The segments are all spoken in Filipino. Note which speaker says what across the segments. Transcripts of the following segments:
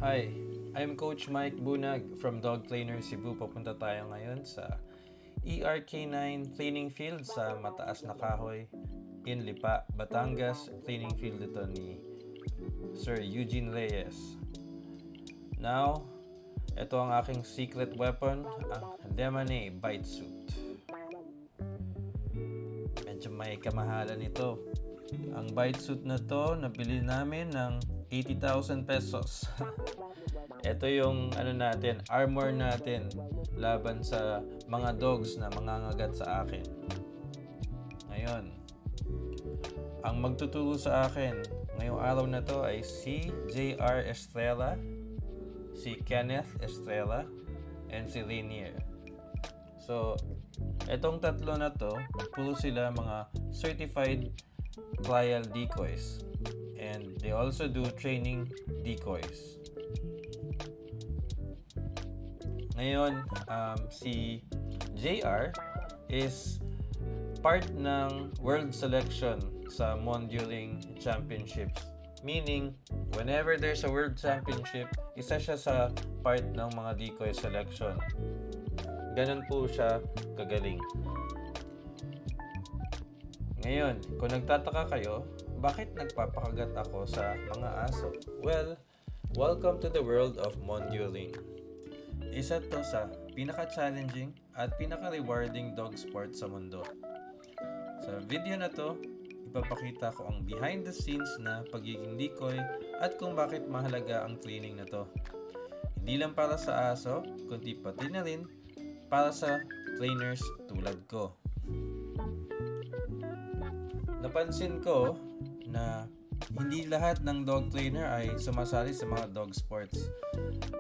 Speaker 1: Hi, I'm Coach Mike Bunag from Dog Trainer Cebu. Papunta tayo ngayon sa ERK9 training field sa Mataas na Kahoy in Lipa, Batangas. Training field ito ni Sir Eugene Reyes. Now, ito ang aking secret weapon, ang Demane Bite Suit. Medyo may kamahalan ito. Ang bite suit na to, nabili namin ng 80,000 pesos. Ito yung armor natin laban sa mga dogs na mangangagat sa akin. Ngayon, ang magtuturo sa akin ngayong araw na to ay si JR Estrella, si Kenneth Estrella, and si Rainier. So, etong tatlo na to, puro sila mga certified trial decoys. And they also do training decoys. Ngayon, si JR is part ng world selection sa Mondialing Championships. Meaning, whenever there's a world championship, isa siya sa part ng mga decoy selection. Ganun po siya kagaling. Ngayon, kung nagtataka kayo, bakit nagpapakagat ako sa mga aso? Well, welcome to the world of Mondialing. Isa to sa pinaka-challenging at pinaka-rewarding dog sport sa mundo. Sa video na to, ipapakita ko ang behind the scenes na pagiging decoy at kung bakit mahalaga ang training na to. Hindi lang para sa aso, kundi pati na rin para sa trainers tulad ko. Napansin ko na hindi lahat ng dog trainer ay sumasali sa mga dog sports.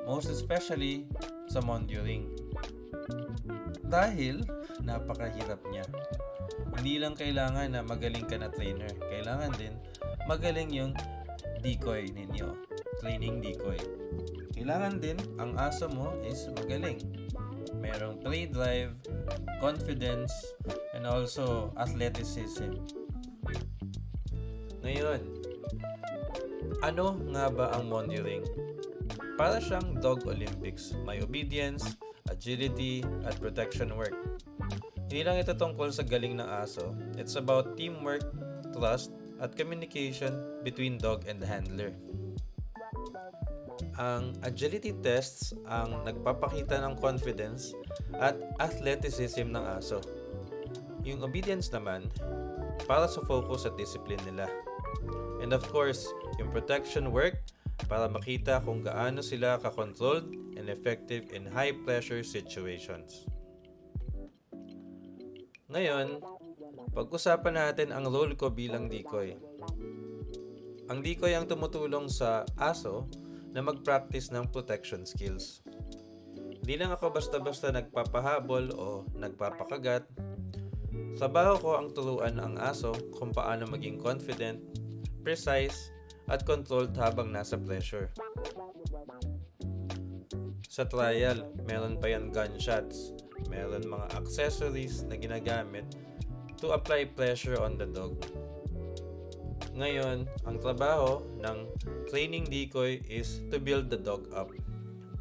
Speaker 1: Most especially sa Mondialing. Dahil napakahirap niya. Hindi lang kailangan na magaling ka na trainer. Kailangan din magaling yung decoy ninyo. Training decoy. Kailangan din ang aso mo is magaling. Merong play drive, confidence, and also athleticism. Ngayon, ano nga ba ang Mondialing? Para siyang dog Olympics. May obedience, agility, at protection work. Hindi lang ito tungkol sa galing ng aso. It's about teamwork, trust, at communication between dog and handler. Ang agility tests ang nagpapakita ng confidence at athleticism ng aso. Yung obedience naman, para sa focus at discipline nila. And of course, yung protection work, para makita kung gaano sila ka-controlled and effective in high-pressure situations. Ngayon, pag-usapan natin ang role ko bilang decoy. Ang decoy ang tumutulong sa aso na mag-practice ng protection skills. Hindi lang ako basta-basta nagpapahabol o nagpapakagat. Trabaho ko ang turuan ang aso kung paano maging confident, precise, at controlled habang nasa pressure. Sa trial, meron pa yan gunshots, meron mga accessories na ginagamit to apply pressure on the dog. Ngayon, ang trabaho ng training decoy is to build the dog up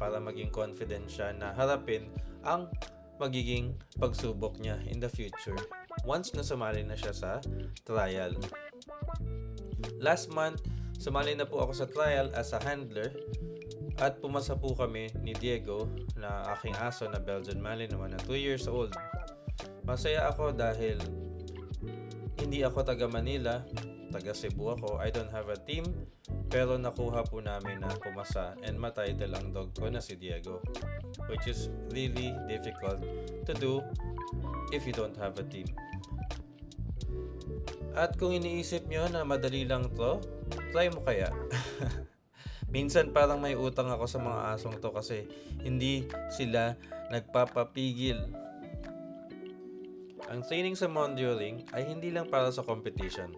Speaker 1: para maging confident siya na harapin ang magiging pagsubok niya in the future once na sumali na siya sa trial. Last month, sumali na po ako sa trial as a handler at pumasa po kami ni Diego na aking aso na Belgian Malinois na 2 years old. Masaya ako dahil hindi ako taga Manila, taga Cebu ako. I don't have a team pero nakuha po namin na pumasa and ma-title ang dog ko na si Diego, which is really difficult to do if you don't have a team. At kung iniisip nyo na madali lang to, try mo kaya. Minsan parang may utang ako sa mga asong to kasi hindi sila nagpapapigil. Ang training sa Mondialing ay hindi lang para sa competition.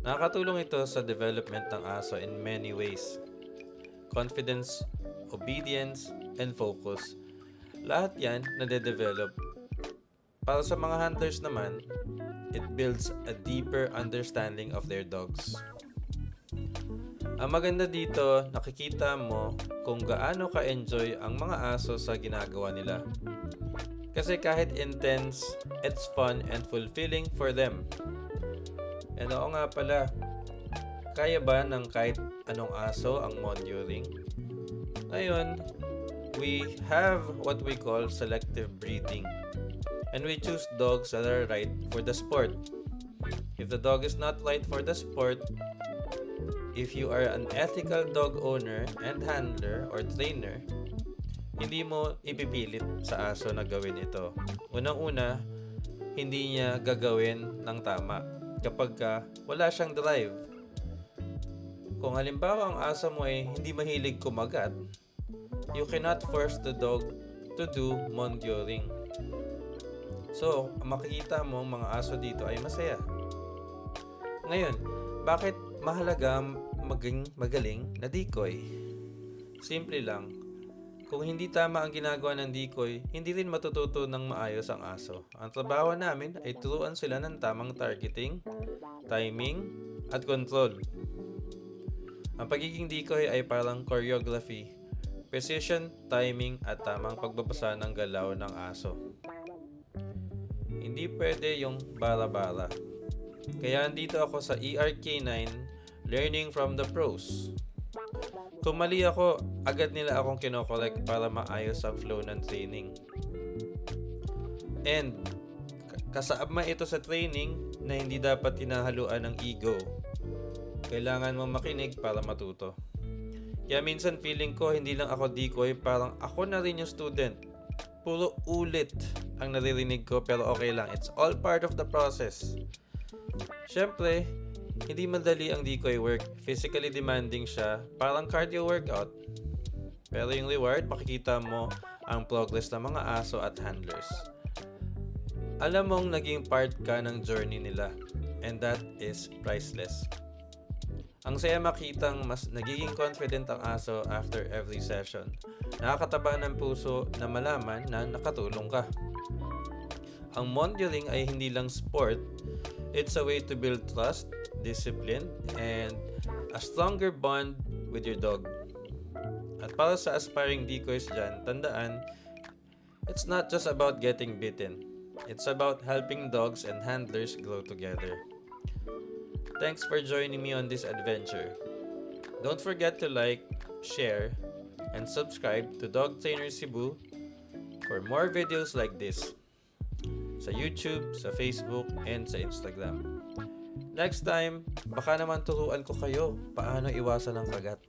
Speaker 1: Nakakatulong ito sa development ng aso in many ways. Confidence, obedience, and focus. Lahat yan nade-develop. Para sa mga hunters naman, it builds a deeper understanding of their dogs. Ang maganda dito, nakikita mo kung gaano ka-enjoy ang mga aso sa ginagawa nila. Kasi kahit intense, it's fun and fulfilling for them. And oo nga pala, kaya ba ng kahit anong aso ang monitoring? Ngayon, we have what we call selective breeding. And we choose dogs that are right for the sport. If the dog is not right for the sport, if you are an ethical dog owner and handler or trainer, hindi mo ipipilit sa aso na gawin ito. Unang-una, hindi niya gagawin ng tama kapag wala siyang drive. Kung halimbawa ang aso mo ay hindi mahilig kumagat, you cannot force the dog to do monitoring. So, makikita mo mga aso dito ay masaya. Ngayon, bakit mahalaga maging magaling na decoy? Simple lang. Kung hindi tama ang ginagawa ng decoy, hindi rin matututo ng maayos ang aso. Ang trabaho namin ay turuan sila ng tamang targeting, timing, at control. Ang pagiging decoy ay parang choreography, precision, timing, at tamang pagbabasa ng galaw ng aso. Hindi pwede yung bara-bara. Kaya andito ako sa ERK9, learning from the pros. Kung mali ako, agad nila akong kinokorek para maayos ang flow ng training. And kasama ito sa training na hindi dapat hinahaluan ng ego. Kailangan mo makinig para matuto. Kaya minsan feeling ko hindi lang ako decoy, parang ako na rin yung student. Puro ulit ang naririnig ko pero okay lang. It's all part of the process. Siyempre, hindi madali ang decoy work. Physically demanding siya, parang cardio workout. Pero yung reward, makikita mo ang progress ng mga aso at handlers. Alam mong naging part ka ng journey nila, and that is priceless. Ang saya makitang mas nagiging confident ang aso after every session. Nakakataba ng puso na malaman na nakatulong ka. Ang monitoring ay hindi lang sport, it's a way to build trust, discipline, and a stronger bond with your dog. At para sa aspiring decoys dyan, tandaan, it's not just about getting bitten. It's about helping dogs and handlers grow together. Thanks for joining me on this adventure. Don't forget to like, share, and subscribe to Dog Trainer Cebu for more videos like this sa YouTube, sa Facebook, and sa Instagram. Next time, baka naman turuan ko kayo paano iwasan ng kagat.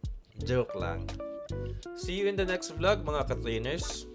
Speaker 1: Joke lang. See you in the next vlog mga ka-trainers.